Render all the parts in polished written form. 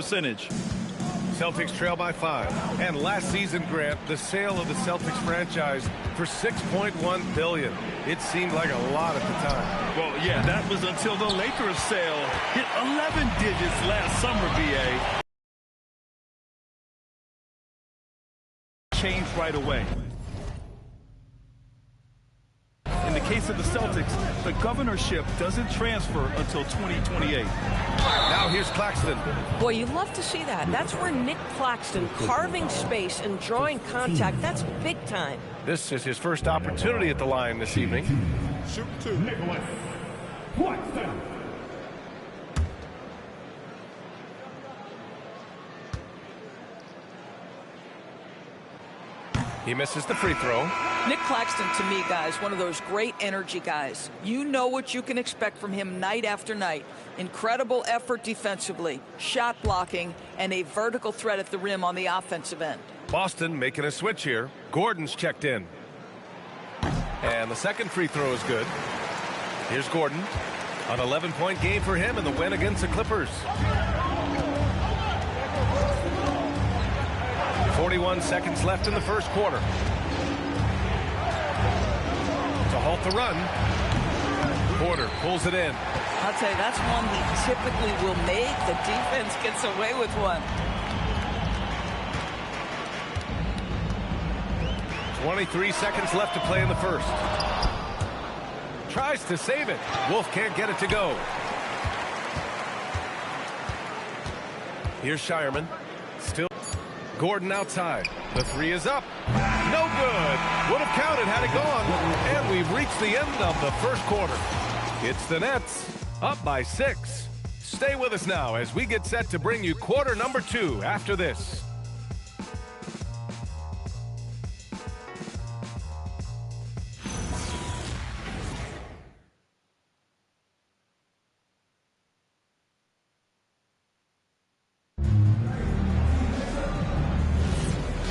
percentage. Celtics trail by 5. And last season, Grant, the sale of the Celtics franchise for $6.1 billion. It seemed like a lot at the time. Well, yeah, that was until the Lakers sale hit 11 digits last summer, BA. Changed right away. In the case of the Celtics, the governorship doesn't transfer until 2028. Now here's Claxton. Boy, you love to see that. That's where Nick Claxton carving space and drawing contact. That's big time. This is his first opportunity at the line this evening. Shoot 2. Nicholas Claxton. He misses the free throw. Nick Claxton, to me, guys, one of those great energy guys. You know what you can expect from him night after night. Incredible effort defensively, shot blocking, and a vertical threat at the rim on the offensive end. Boston making a switch here. Gordon's checked in. And the second free throw is good. Here's Gordon. An 11-point game for him in the win against the Clippers. 41 seconds left in the first quarter. To halt the run, Porter pulls it in. I'll tell you, that's one he typically will make. The defense gets away with one. 23 seconds left to play in the first. Tries to save it. Wolf can't get it to go. Here's Shireman. Still Gordon outside. The three is up. No good. Would have counted had it gone. And we've reached the end of the first quarter. It's the Nets up by 6. Stay with us now as we get set to bring you quarter number 2 after this.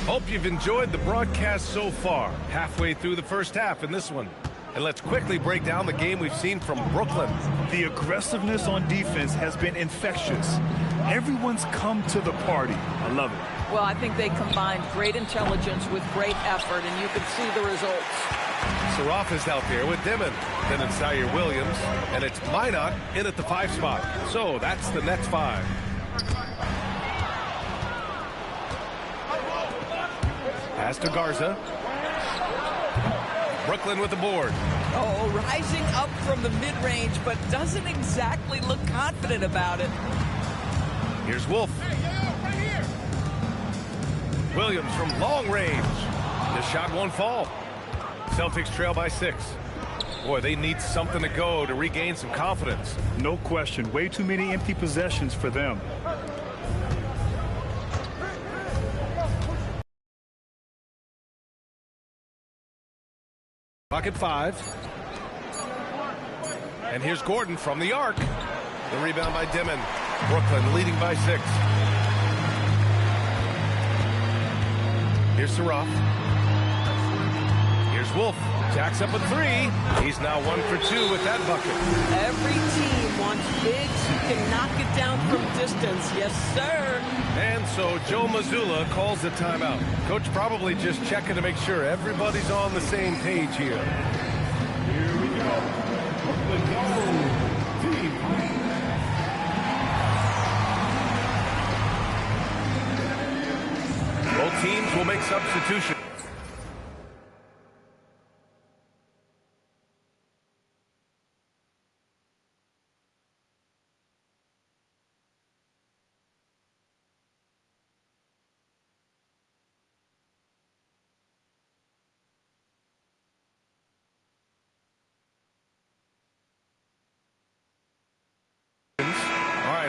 Hope you've enjoyed the broadcast so far. Halfway through the first half in this one. And let's quickly break down the game we've seen from Brooklyn. The aggressiveness on defense has been infectious. Everyone's come to the party. I love it. Well, I think they combined great intelligence with great effort, and you can see the results. Saraf is out there with Dimon. Then it's Zaire Williams. And it's Minot in at the 5 spot. So that's the Nets 5. Pass to Garza. Brooklyn with the board. Oh, rising up from the mid-range, but doesn't exactly look confident about it. Here's Wolf. Williams from long range. The shot won't fall. Celtics trail by 6. Boy, they need something to go to regain some confidence. No question. Way too many empty possessions for them. Pocket 5. And here's Gordon from the arc. The rebound by Dimon. Brooklyn leading by 6. Here's Saraf. Here's Wolf. Jacks up a 3. He's now 1 for 2 with that bucket. Every team wants bigs who can knock it down from distance. Yes, sir. And so Joe Mazzulla calls the timeout. Coach probably just checking to make sure everybody's on the same page here. Here we go. Brooklyn Go Team. Both teams will make substitutions.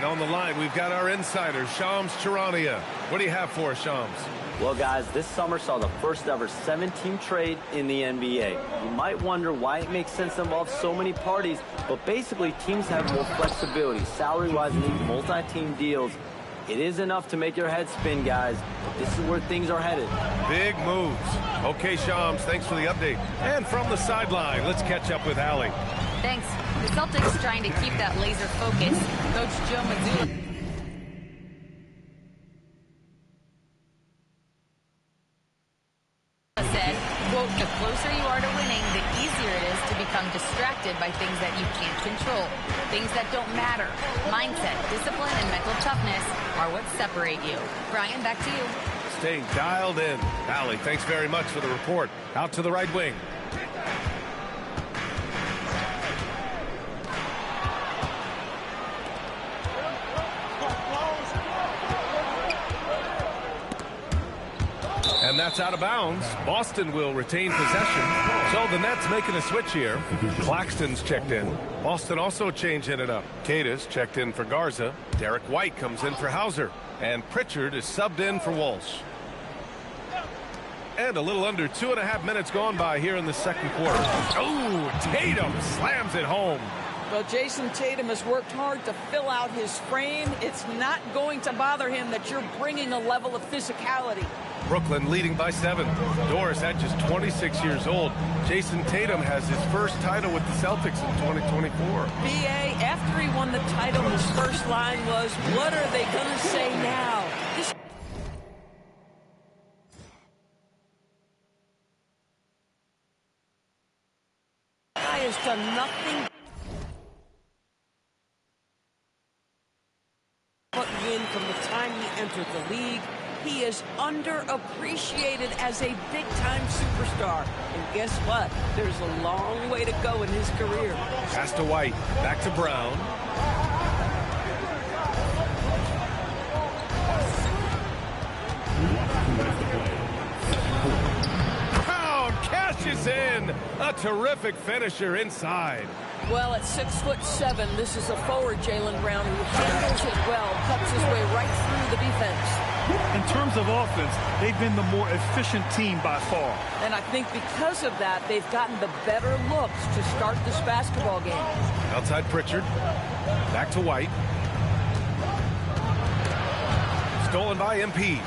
On the line, we've got our insider, Shams Charania. What do you have for us, Shams? Well, guys, this summer saw the first ever 7-team trade in the NBA. You might wonder why it makes sense to involve so many parties, but basically teams have more flexibility. Salary-wise, need multi-team deals. It is enough to make your head spin, guys. But this is where things are headed. Big moves. Okay, Shams, thanks for the update. And from the sideline, let's catch up with Allie. Thanks. The Celtics trying to keep that laser focus. Coach Joe Mazzulla. said, quote, "The closer you are to winning, the easier it is to become distracted by things that you can't control, things that don't matter. Mindset, discipline, and mental toughness are what separate you." Brian, back to you. Staying dialed in. Allie, thanks very much for the report. Out to the right wing. And that's out of bounds. Boston will retain possession. So the Nets making a switch here. Claxton's checked in. Boston also changing it up. Cadis checked in for Garza. Derek White comes in for Hauser. And Pritchard is subbed in for Walsh. And a little under 2.5 minutes gone by here in the second quarter. Oh, Tatum slams it home. Well, Jason Tatum has worked hard to fill out his frame. It's not going to bother him that you're bringing a level of physicality. Brooklyn leading by 7. Doris at just 26 years old. Jason Tatum has his first title with the Celtics in 2024. B.A., after he won the title, his first line was, "What are they going to say now?" This guy has done nothing but win from the time he entered the league. He is underappreciated as a big-time superstar. And guess what? There's a long way to go in his career. Pass to White. Back to Brown. Brown cashes in. A terrific finisher inside. Well, at 6'7", this is a forward, Jaylen Brown, who handles it well, cuts his way right through the defense. In terms of offense, they've been the more efficient team by far. And I think because of that, they've gotten the better looks to start this basketball game. Outside Pritchard. Back to White. Stolen by MP.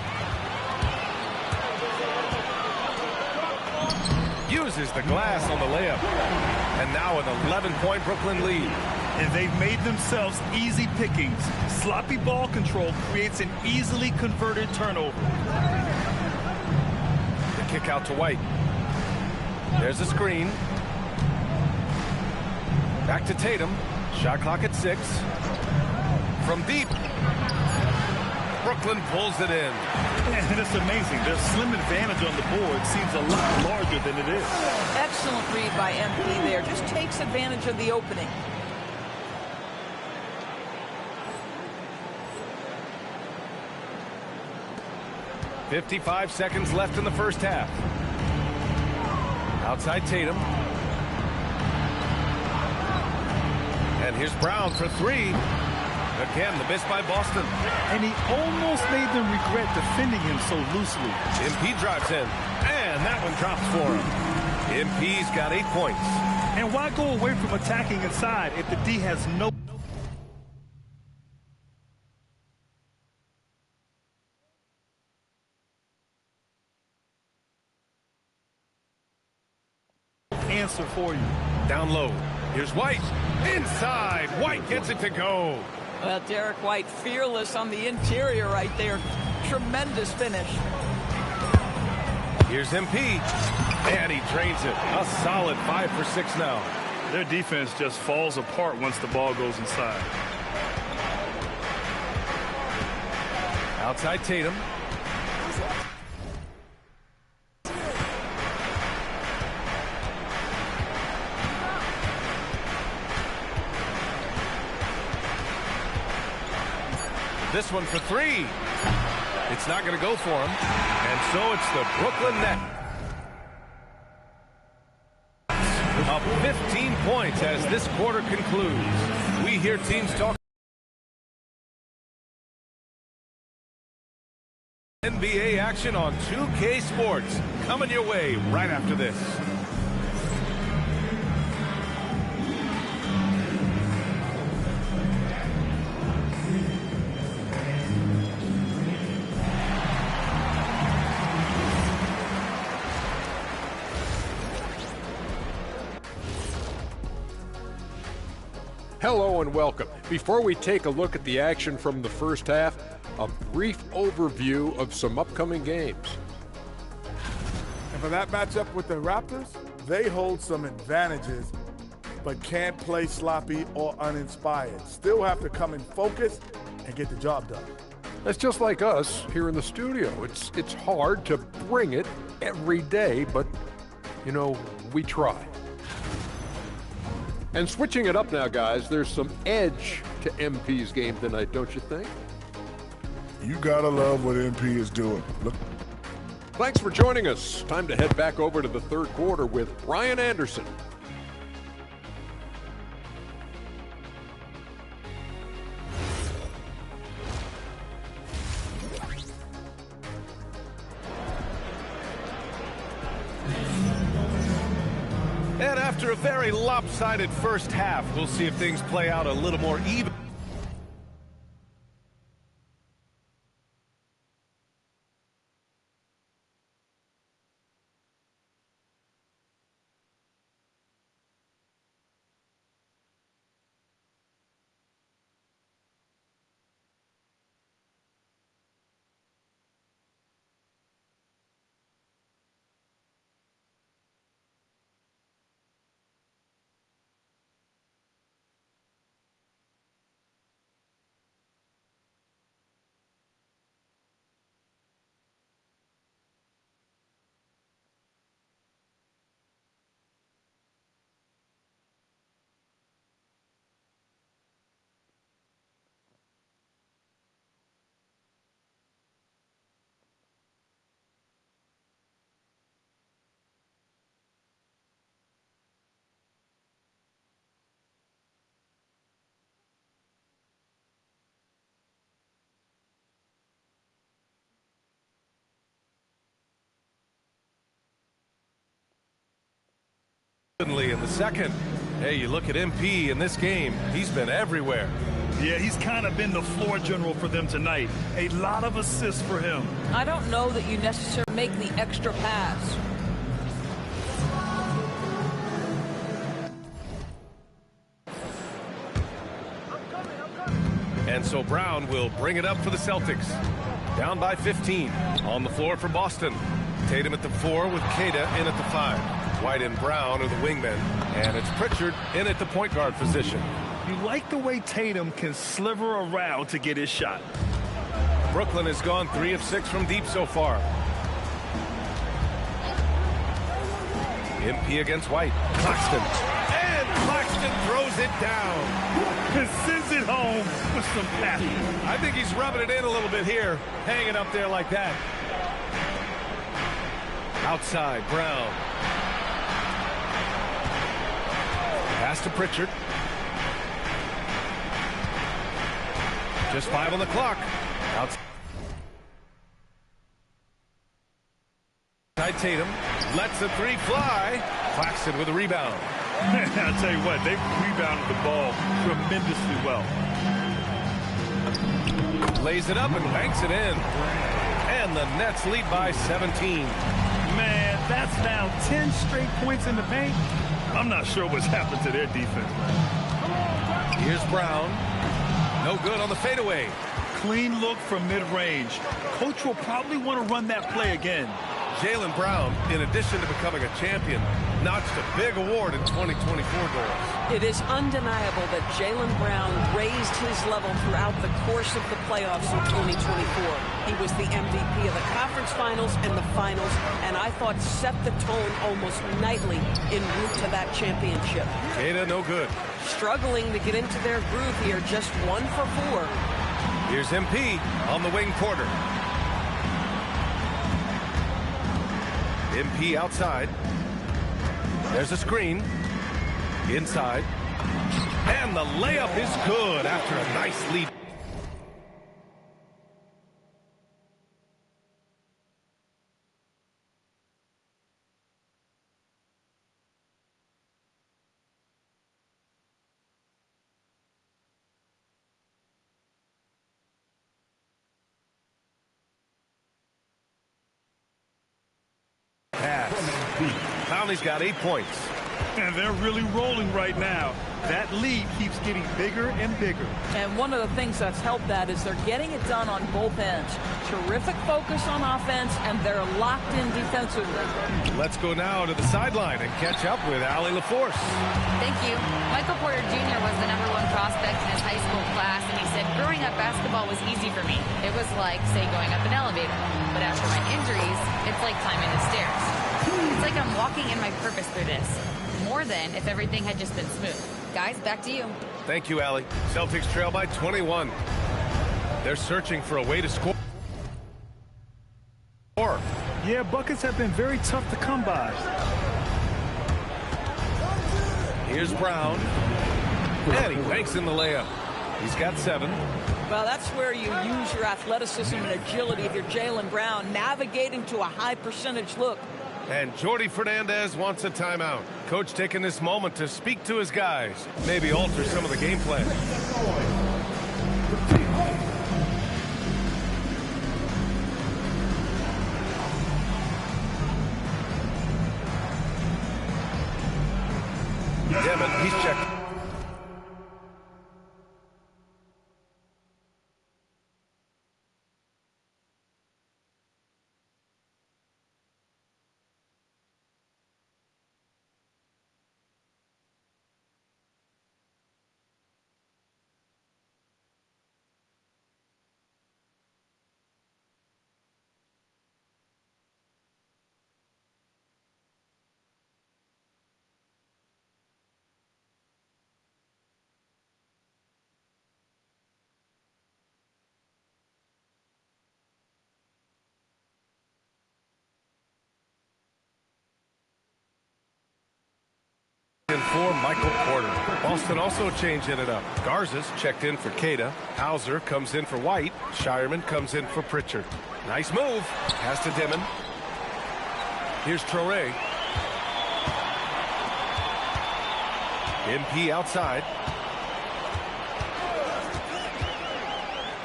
Uses the glass on the layup. And now an 11-point Brooklyn lead. And they've made themselves easy pickings. Sloppy ball control creates an easily converted turnover. The kick out to White. There's a screen. Back to Tatum. Shot clock at 6. From deep. Brooklyn pulls it in. And it's amazing. Their slim advantage on the board seems a lot larger than it is. Excellent read by MP there. Just takes advantage of the opening. .55 seconds left in the first half. Outside Tatum. And here's Brown for 3. Again, the miss by Boston. And he almost made them regret defending him so loosely. MP drives in. And that one drops for him. MP's got 8 points. And why go away from attacking inside if the D has no answer for you? Down low. Here's White. Inside. White gets it to go. Well, Derek White, fearless on the interior right there. Tremendous finish. Here's MP. And he drains it. A solid 5 for 6 now. Their defense just falls apart once the ball goes inside. Outside Tatum. This one for 3. It's not going to go for him. And so it's the Brooklyn Nets. Up 15 points as this quarter concludes. We hear teams talk NBA action on 2K Sports. Coming your way right after this. Hello and welcome. Before we take a look at the action from the first half, a brief overview of some upcoming games. for that matchup with the Raptors, they hold some advantages, but can't play sloppy or uninspired. Still have to come in focused and get the job done. That's just like us here in the studio. It's hard to bring it every day, but, you know, we try. And switching it up now, guys, there's some edge to MP's game tonight, don't you think? You gotta love what MP is doing. Look. Thanks for joining us. Time to head back over to the third quarter with Brian Anderson. And after a very lopsided first half, we'll see if things play out a little more even. In the second. Hey, you look at MP in this game, he's been everywhere. Yeah, he's kind of been the floor general for them tonight. A lot of assists for him. I don't know that you necessarily make the extra pass. And so Brown will bring it up for the Celtics. Down by 15. On the floor for Boston. Tatum at the 4 with Queta in at the 5. White and Brown are the wingmen, and it's Pritchard in at the point guard position. You like the way Tatum can sliver around to get his shot. Brooklyn has gone 3 of 6 from deep so far. MP against White. Claxton. And Claxton throws it down. And sends it home with some passion. I think he's rubbing it in a little bit here, hanging up there like that. Outside, Brown. Pass to Pritchard. Just 5 on the clock. Outside Tatum. Lets the 3 fly. Claxton with a rebound. I'll tell you what, they rebounded the ball tremendously well. Lays it up and banks it in. And the Nets lead by 17. Man, that's now 10 straight points in the paint. I'm not sure what's happened to their defense. Here's Brown. No good on the fadeaway. Clean look from mid-range. Coach will probably want to run that play again. Jaylen Brown, in addition to becoming a champion, notched a big award in 2024 goals. It is undeniable that Jaylen Brown raised his level throughout the course of the playoffs in 2024. He was the MVP of the conference finals and the finals, and I thought set the tone almost nightly en route to that championship. Queta no good. Struggling to get into their groove here, just 1 for 4. Here's MP on the wing Porter. MP outside. There's a screen. Inside. And the layup is good after a nice lead. Pass. Conley's got 8 points. And they're really rolling right now. That lead keeps getting bigger and bigger. And one of the things that's helped that is they're getting it done on both ends. Terrific focus on offense, and they're locked in defensively. Let's go now to the sideline and catch up with Allie LaForce. Thank you. Michael Porter Jr. was the #1 prospect in his high school class, and he said, growing up, basketball was easy for me. It was like, say, going up an elevator. But after my injuries, it's like climbing the stairs. It's like I'm walking in my purpose through this. More than if everything had just been smooth. Guys, back to you. Thank you, Allie. Celtics trail by 21. They're searching for a way to score. Yeah, buckets have been very tough to come by. Here's Brown. And he banks in the layup. He's got 7. Well, that's where you use your athleticism and agility if you're Jaylen Brown, navigating to a high percentage look. And Jordi Fernandez wants a timeout. Coach taking this moment to speak to his guys. Maybe alter some of the game plan. Demon, he's checked. In for Michael Porter. Boston also changing it up. Garza's checked in for Queta. Hauser comes in for White. Shireman comes in for Pritchard. Nice move. Pass to Dimon. Here's Traore. MP outside.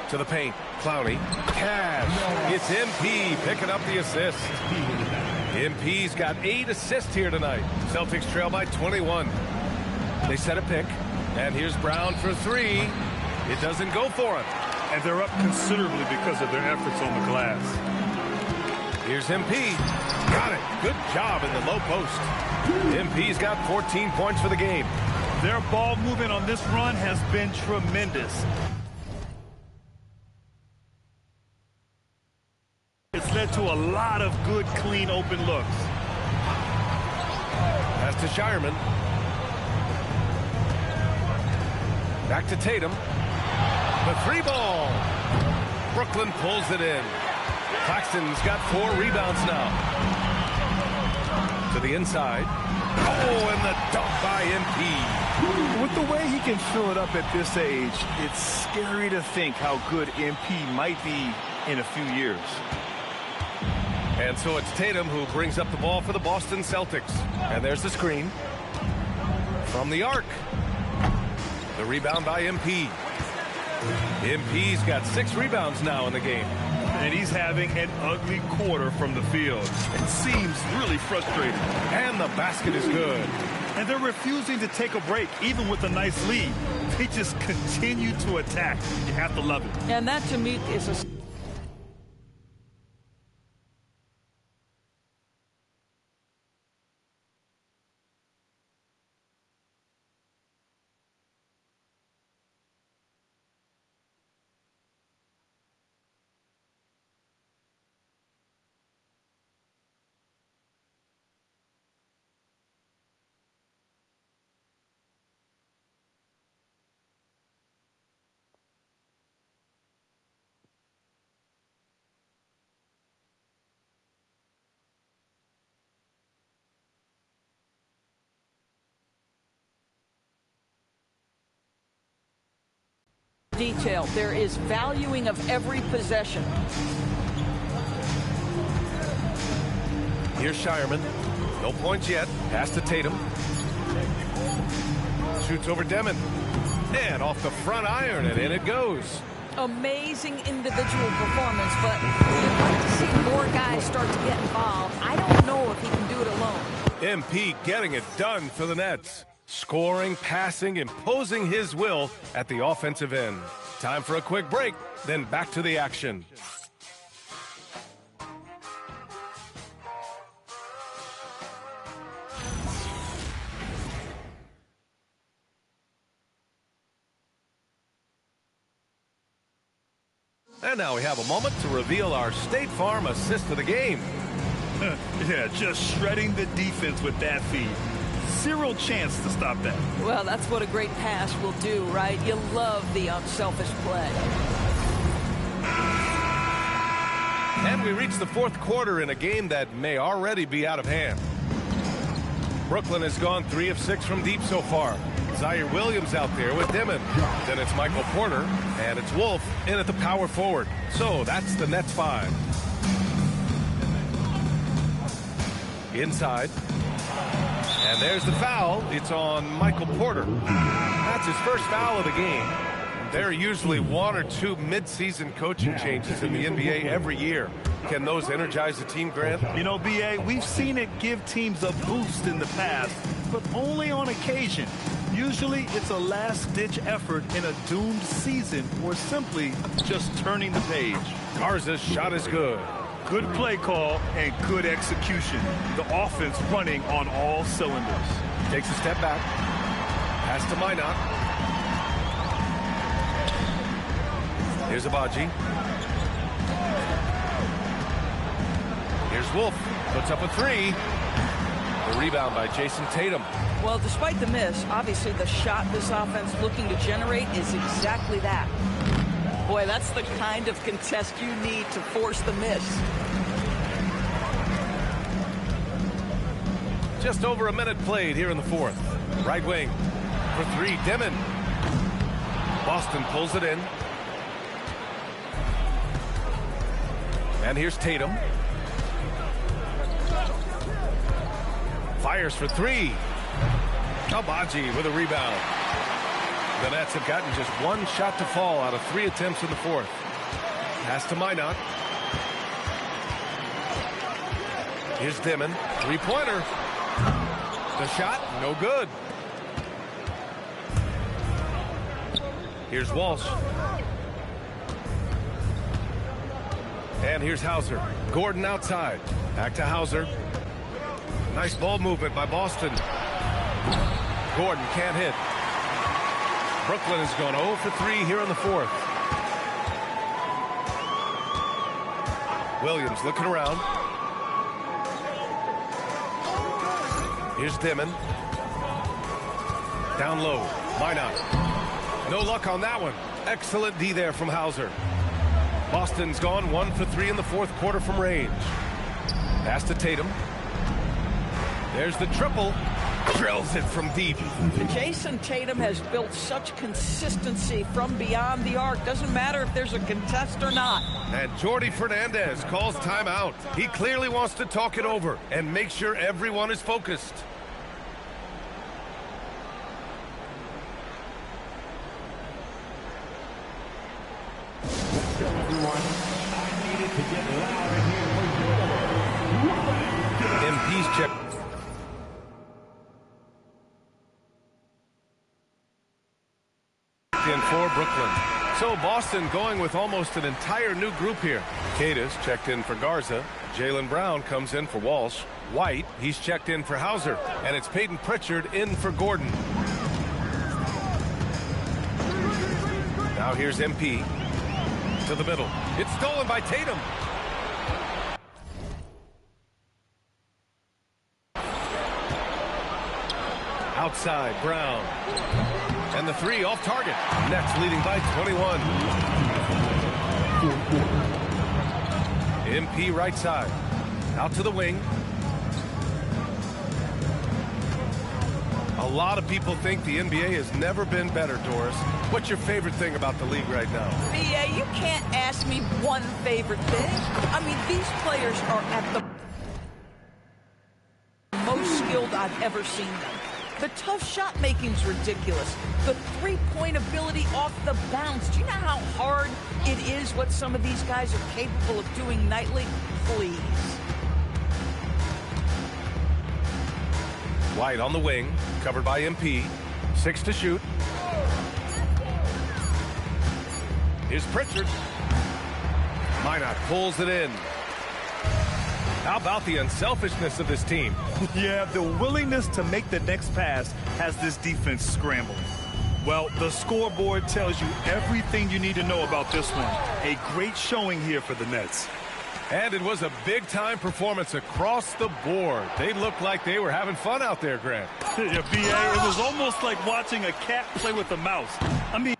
To the paint. Clowney. Cash. It's MP picking up the assist. MP's got 8 assists here tonight. Celtics trail by 21. They set a pick. And here's Brown for 3. It doesn't go for him. And they're up considerably because of their efforts on the glass. Here's MP. Got it. Good job in the low post. MP's got 14 points for the game. Their ball movement on this run has been tremendous. It's led to a lot of good, clean, open looks. Pass to Shireman. Back to Tatum. The 3 ball. Brooklyn pulls it in. Claxton's got 4 rebounds now. To the inside. Oh, and the dunk by MP. With the way he can fill it up at this age, it's scary to think how good MP might be in a few years. And so it's Tatum who brings up the ball for the Boston Celtics. And there's the screen. From the arc. The rebound by MP. MP's got 6 rebounds now in the game. And he's having an ugly quarter from the field. It seems really frustrating. And the basket is good. And they're refusing to take a break, even with a nice lead. They just continue to attack. You have to love it. And that, to me, is a... detail. There is valuing of every possession. Here's Shireman. No points yet. Pass to Tatum. Shoots over Demon. And off the front iron, and in it goes. Amazing individual performance, but you'd like to see more guys start to get involved. I don't know if he can do it alone. MP getting it done for the Nets. Scoring, passing, imposing his will at the offensive end. Time for a quick break, then back to the action. And now we have a moment to reveal our State Farm assist of the game. Yeah, just shredding the defense with that feed. Zero chance to stop that. Well, that's what a great pass will do, right? You love the unselfish play. And we reach the fourth quarter in a game that may already be out of hand. Brooklyn has gone 3 of 6 from deep so far. Zaire Williams out there with Dimon. Then it's Michael Porter, and it's Wolf in at the power forward. So that's the Nets 5. Inside. And there's the foul. It's on Michael Porter. That's his first foul of the game. There are usually 1 or 2 mid-season coaching changes in the NBA every year. Can those energize the team, Grant? You know, B.A., we've seen it give teams a boost in the past, but only on occasion. Usually it's a last-ditch effort in a doomed season or simply just turning the page. Garza's shot is good. Good play call and good execution. The offense running on all cylinders. Takes a step back. Pass to Minot. Here's Abaji. Here's Wolf. Puts up a 3. The rebound by Jason Tatum. Well, despite the miss, obviously the shot this offense looking to generate is exactly that. Boy, that's the kind of contest you need to force the miss. Just over a minute played here in the fourth. Right wing for 3, Dimon. Boston pulls it in. And here's Tatum. Fires for 3. Abaji with a rebound. The Nets have gotten just 1 shot to fall out of 3 attempts in the fourth. Pass to Minot. Here's Dimon. 3-pointer. The shot, no good. Here's Walsh. And here's Hauser. Gordon outside. Back to Hauser. Nice ball movement by Boston. Gordon can't hit. Brooklyn has gone 0 for 3 here in the fourth. Williams looking around. Here's Dimon. Down low. Minot. No luck on that one. Excellent D there from Hauser. Boston's gone 1 for 3 in the fourth quarter from range. Pass to Tatum. There's the triple. Drills it from deep. Jason Tatum has built such consistency from beyond the arc. Doesn't matter if there's a contest or not. And Jordi Fernandez calls timeout. He clearly wants to talk it over and make sure everyone is focused. MP's check. In for Brooklyn. So Boston going with almost an entire new group here. Cadis checked in for Garza. Jaylen Brown comes in for Walsh. White, he's checked in for Hauser. And it's Peyton Pritchard in for Gordon. Now here's MP. To the middle. It's stolen by Tatum. Outside, Brown. And the 3 off target. Nets leading by 21. MP right side. Out to the wing. A lot of people think the NBA has never been better, Doris. What's your favorite thing about the league right now? Yeah, you can't ask me one favorite thing. I mean, these players are at the most skilled I've ever seen them. The tough shot making's ridiculous. The three-point ability off the bounce. Do you know how hard it is what some of these guys are capable of doing nightly? Please. White on the wing, covered by MP. 6 to shoot. Here's Pritchard. Minot pulls it in. How about the unselfishness of this team? Yeah, the willingness to make the next pass has this defense scrambled. Well, the scoreboard tells you everything you need to know about this one. A great showing here for the Nets. And it was a big-time performance across the board. They looked like they were having fun out there, Grant. Yeah, B.A., it was almost like watching a cat play with a mouse. I mean...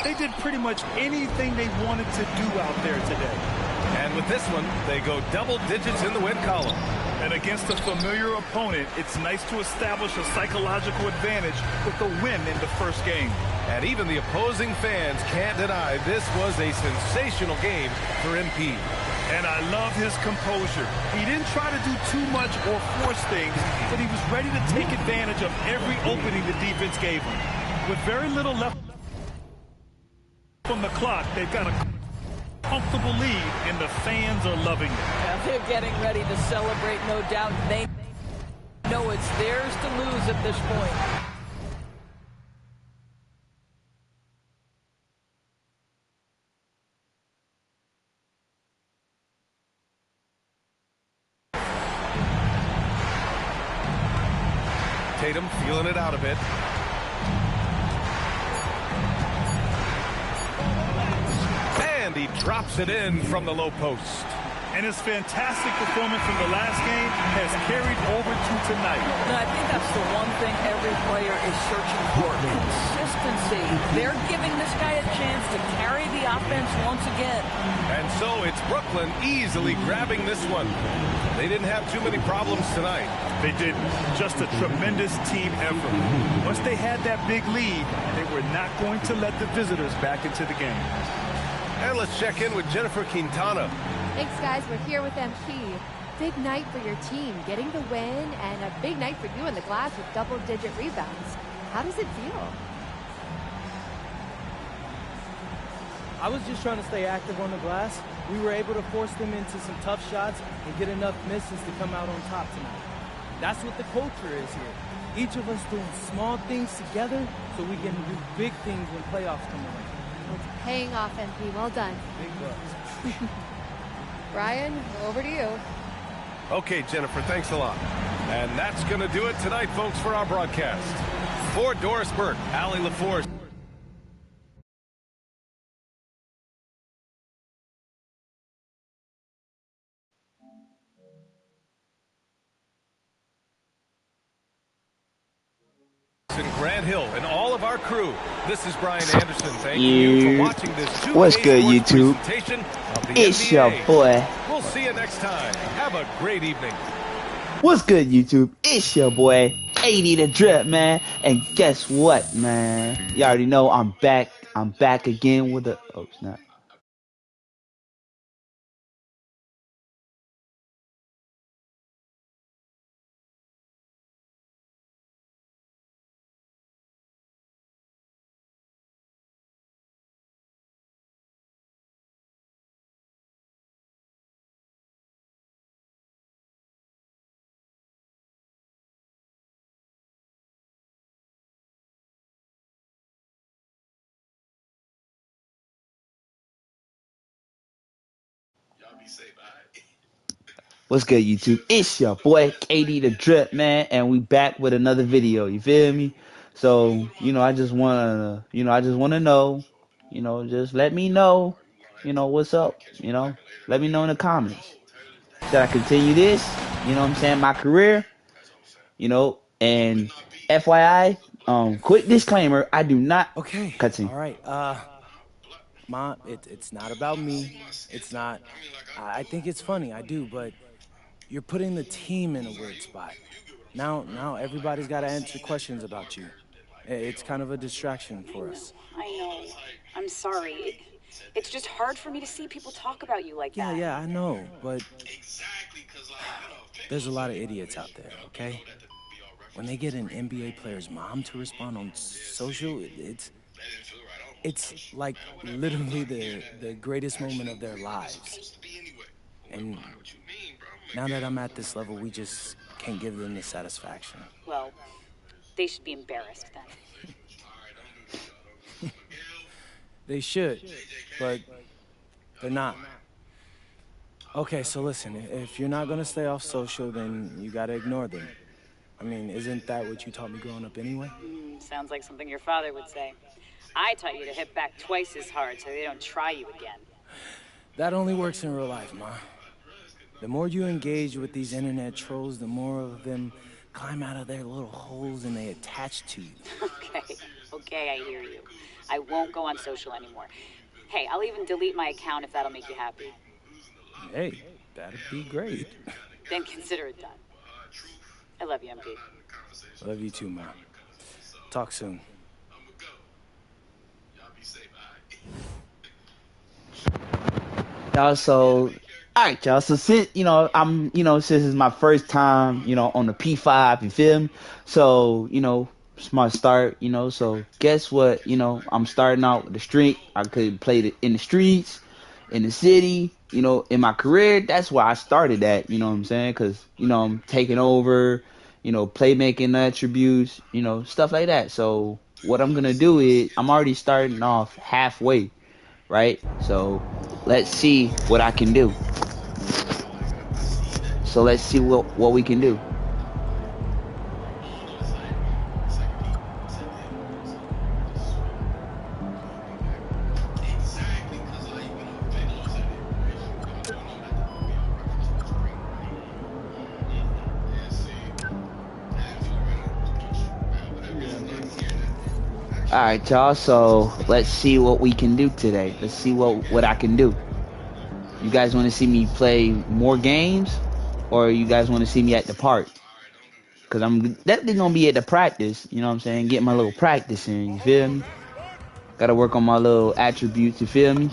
They did pretty much anything they wanted to do out there today. And with this one, they go double digits in the win column. And against a familiar opponent, it's nice to establish a psychological advantage with the win in the first game. And even the opposing fans can't deny this was a sensational game for MP. And I love his composure. He didn't try to do too much or force things, but he was ready to take advantage of every opening the defense gave him. With very little left from the clock, they've got a comfortable lead, and the fans are loving it. Yeah, they're getting ready to celebrate, no doubt. They know it's theirs to lose at this point. Tatum feeling it out a bit. And he drops it in from the low post. And his fantastic performance from the last game has carried over to tonight. And I think that's the one thing every player is searching for. Consistency. They're giving this guy a chance to carry the offense once again. And so it's Brooklyn easily grabbing this one. They didn't have too many problems tonight. They didn't. Just a tremendous team effort. Once they had that big lead, they were not going to let the visitors back into the game. And let's check in with Jennifer Quintana. Thanks, guys. We're here with MP. Big night for your team, getting the win, and a big night for you in the glass with double-digit rebounds. How does it feel? I was just trying to stay active on the glass. We were able to force them into some tough shots and get enough misses to come out on top tonight. That's what the culture is here. Each of us doing small things together so we can do big things when playoffs come around. It's paying off, MP. Well done. Big bucks. Brian, over to you. Okay, Jennifer, thanks a lot. And that's going to do it tonight, folks, for our broadcast. For Doris Burke, Allie LaForce, and Grant Hill, and all of our crew, this is Brian Anderson. Thank you for watching this 2K What's good, Sports YouTube? presentation of the It's NBA. your boy. We'll see you next time. Have a great evening. What's good, YouTube? It's your boy, 80 the Drip, man. And guess what, man? You already know I'm back. I'm back again with a... Oh, snap. What's good, YouTube? It's your boy, KD the Drip, man, and we back with another video. You feel me? So, I just wanna know, just let me know, what's up, let me know in the comments. Should I continue this? You know what I'm saying? My career, and FYI, quick disclaimer, I do not cutscene. All right, Mom, it's not about me. It's not. I think it's funny, I do, but you're putting the team in a weird spot. Now everybody's got to answer questions about you. It's kind of a distraction for us. I know. I'm sorry. It's just hard for me to see people talk about you like that. Yeah, I know, but there's a lot of idiots out there, okay? When they get an NBA player's mom to respond on social, it's like literally the greatest moment of their lives. And now that I'm at this level, we just can't give them the satisfaction. Well, they should be embarrassed then. They should, but they're not. Okay, so listen, if you're not gonna stay off social, then you gotta ignore them. I mean, isn't that what you taught me growing up anyway? Sounds like something your father would say. I taught you to hit back twice as hard so they don't try you again. That only works in real life, Ma. The more you engage with these internet trolls, the more of them climb out of their little holes and they attach to you. Okay, I hear you. I won't go on social anymore. Hey, I'll even delete my account if that'll make you happy. Hey, that'd be great. then consider it done. I love you, MP. I love you too, man. Talk soon. Y'all, so alright, y'all. So since since it's my first time, on the P5, you feel me? So, it's my start, so guess what? I'm starting out with the street. I could play in the streets, in the city, in my career. That's where I started at, you know what I'm saying? Because, I'm taking over, playmaking attributes, stuff like that. So what I'm going to do is I'm already starting off halfway, right? So let's see what I can do. So let's see what we can do. Alright, y'all, so let's see what we can do today. Let's see what I can do. You guys want to see me play more games? Or you guys want to see me at the park? Because I'm definitely going to be at the practice, you know what I'm saying? Get my little practice in, you feel me? Got to work on my little attributes, you feel me?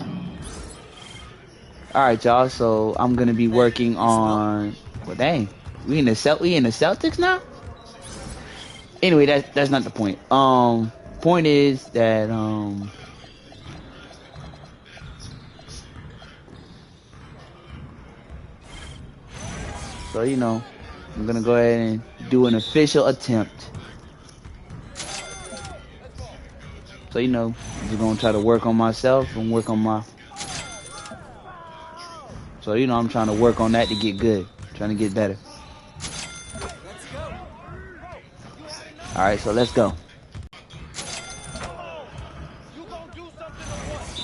Alright, y'all, so I'm going to be working on... Well, dang, we in the Celtics now? Anyway, that's not the point. Point is that so I'm gonna go ahead and do an official attempt. So I'm just gonna try to work on myself and work on my. So I'm trying to work on that to get good, trying to get better. All right, so let's go.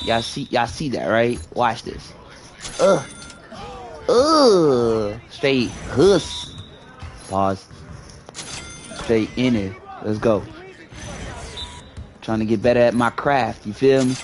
Y'all see that, right? Watch this. Straight huss. Pause. Straight in it. Let's go. Trying to get better at my craft, you feel me?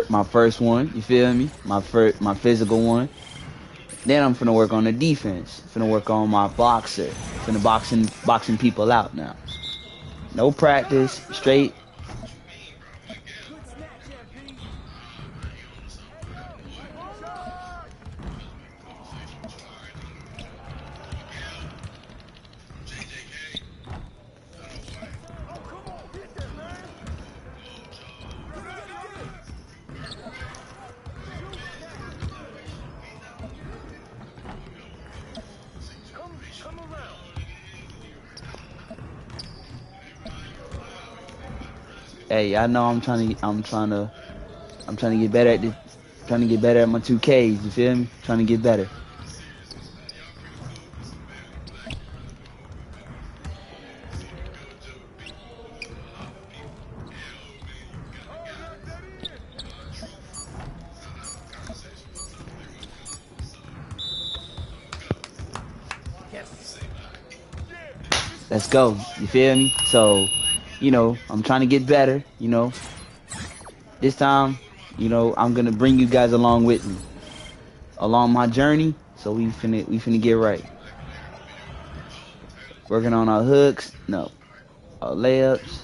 My first one, you feel me? My physical one. Then I'm finna work on the defense. Finna work on my boxer. Finna boxing people out now. No practice, straight. Hey, I know I'm trying to get better at this. Trying to get better at my 2Ks. You feel me? Trying to get better. Let's go. You feel me? So, I'm trying to get better, This time, I'm gonna bring you guys along with me. Along my journey, so we finna get right. Working on our hooks, our layups.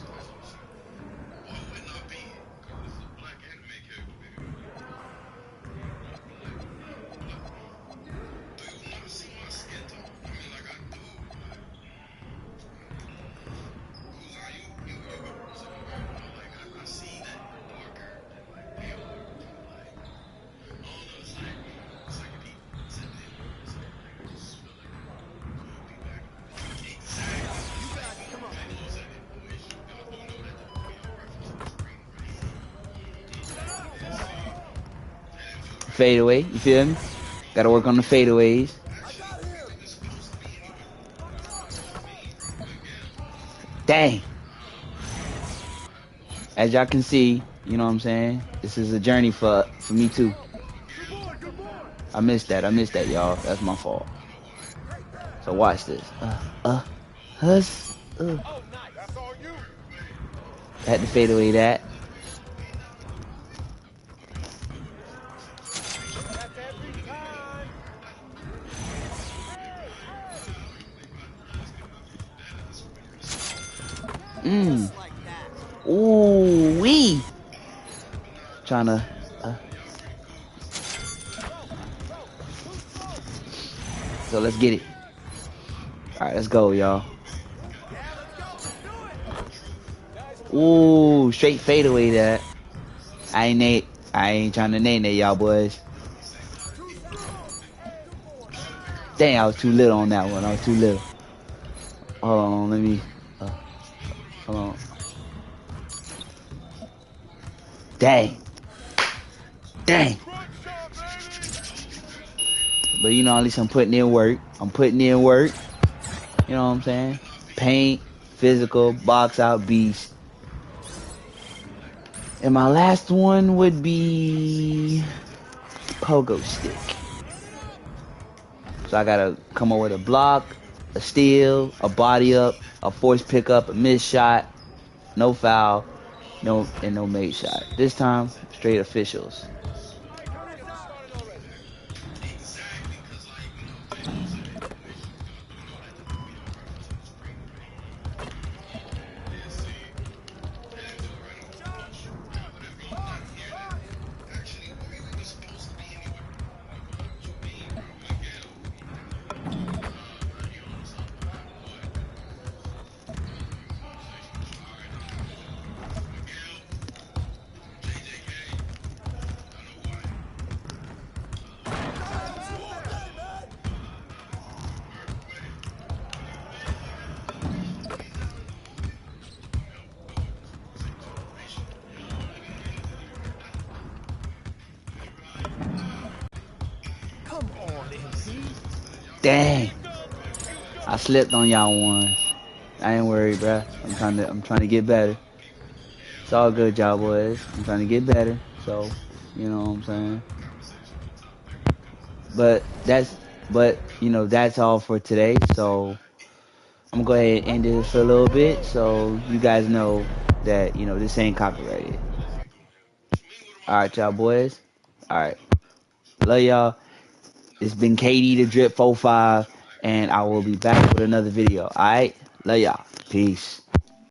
Fadeaway, you feel me? Gotta work on the fadeaways. Dang. As y'all can see, You know what I'm saying? This is a journey for me too. I missed that, y'all. That's my fault. So watch this. Had to fade away that. Ooh wee. Tryna. So let's get it. All right, let's go, y'all. Ooh, straight fadeaway that. I ain't trying to name that, y'all boys. Dang, I was too little on that one. I was too little. Hold on, let me. Hold on. Dang. But you know, at least I'm putting in work. You know what I'm saying? Paint, physical, box out, beast. And my last one would be pogo stick. So I gotta come up with a block, a steal, a body up, a force pickup, a miss shot, no foul, no made shot. This time, straight officials. Dang. I slipped on y'all once. I ain't worried, bruh. I'm trying to get better. It's all good, y'all boys. I'm trying to get better. So, you know what I'm saying? But that's all for today. So I'm gonna go ahead and end it for a little bit so you guys know that, this ain't copyrighted. Alright, y'all boys. Alright. Love y'all. It's been KD the Drip 45, and I will be back with another video. Alright? Love y'all. Peace.